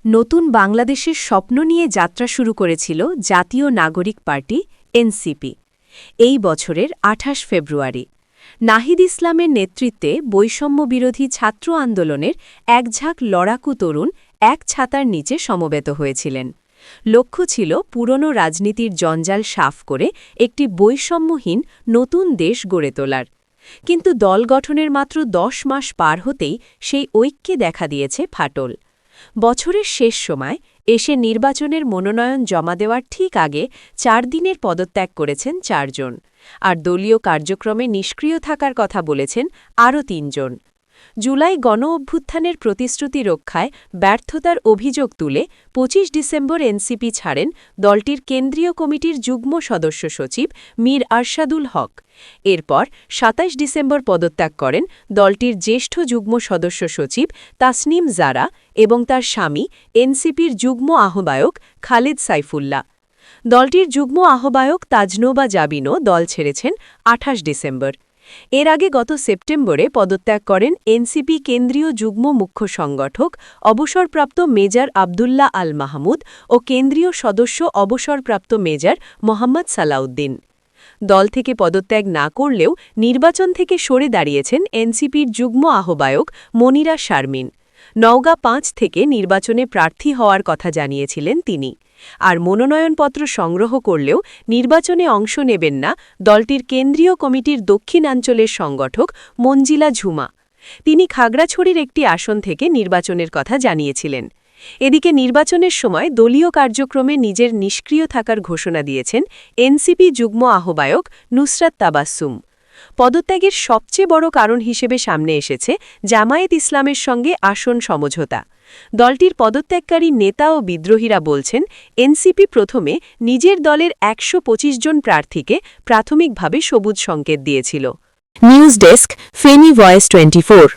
নতুন বাংলাদেশের স্বপ্ন নিয়ে যাত্রা শুরু করেছিল জাতীয় নাগরিক পার্টি এনসিপি এই বছরের ২৮ ফেব্রুয়ারি। নাহিদ ইসলামের নেতৃত্বে বৈষম্যবিরোধী ছাত্র আন্দোলনের একঝাঁক লড়াকু তরুণ এক ছাতার নিচে সমবেত হয়েছিলেন। লক্ষ্য ছিল পুরনো রাজনীতির জঞ্জাল সাফ করে একটি বৈষম্যহীন নতুন দেশ গড়ে তোলার। কিন্তু দল গঠনের মাত্র ১০ মাস পার হতেই সেই ঐক্যে দেখা দিয়েছে ফাটল। বছরের শেষ সময় এসে নির্বাচনের মনোনয়ন জমা দেওয়ার ঠিক আগে ৪ দিনের পদত্যাগ করেছেন ৪ জন, আর দলীয় কার্যক্রমে নিষ্ক্রিয় থাকার কথা বলেছেন আরও ৩ জন। জুলাই গণ-অভ্যুত্থানের প্রতিশ্রুতি রক্ষায় ব্যর্থতার অভিযোগ তুলে ২৫ ডিসেম্বর এনসিপি ছাড়েন দলটির কেন্দ্রীয় কমিটির যুগ্ম সদস্য সচিব মীর আরশাদুল হক। এরপর ২৭ ডিসেম্বর পদত্যাগ করেন দলটির জ্যেষ্ঠ যুগ্ম সদস্য সচিব তাসনিম জারা এবং তার স্বামী এনসিপির যুগ্ম আহ্বায়ক খালেদ সাইফুল্লাহ। দলটির যুগ্ম আহ্বায়ক তাজনোবা জাবিনও দল ছেড়েছেন ২৮ ডিসেম্বর। এর আগে গত সেপ্টেম্বরে পদত্যাগ করেন এনসিপি কেন্দ্রীয় যুগ্ম মুখ্য সংগঠক অবসরপ্রাপ্ত মেজর আবদুল্লাহ আল মাহমুদ ও কেন্দ্রীয় সদস্য অবসরপ্রাপ্ত মেজর মোহাম্মদ সালাউদ্দিন। দল থেকে পদত্যাগ না করলেও নির্বাচন থেকে সরে দাঁড়িয়েছেন এনসিপির যুগ্ম আহ্বায়ক মনিরা শারমিন। নওগাঁ ৫ থেকে নির্বাচনে প্রার্থী হওয়ার কথা জানিয়েছিলেন তিনি, আর মনোনয়নপত্র সংগ্রহ করলেও নির্বাচনে অংশ নেবেন না দলটির কেন্দ্রীয় কমিটির দক্ষিণাঞ্চলের সংগঠক মঞ্জিলা ঝুমা। তিনি খাগড়াছড়ির একটি আসন থেকে নির্বাচনের কথা জানিয়েছিলেন। এদিকে নির্বাচনের সময় দলীয় কার্যক্রমে নিজের নিষ্ক্রিয় থাকার ঘোষণা দিয়েছেন এনসিপি যুগ্ম আহ্বায়ক নুসরাত তাবাসসুম। পদত্যাগের সবচেয়ে বড় কারণ হিসেবে সামনে এসেছে জামায়াত ইসলামের সঙ্গে আসন সমঝোতা। দলটির পদত্যাগকারী নেতা ও বিদ্রোহীরা বলছেন এনসিপি প্রথমে নিজের দলের ১২৫ জন প্রার্থীকে প্রাথমিকভাবে সবুজ সংকেত দিয়েছিল। News desk, Feni voice 24।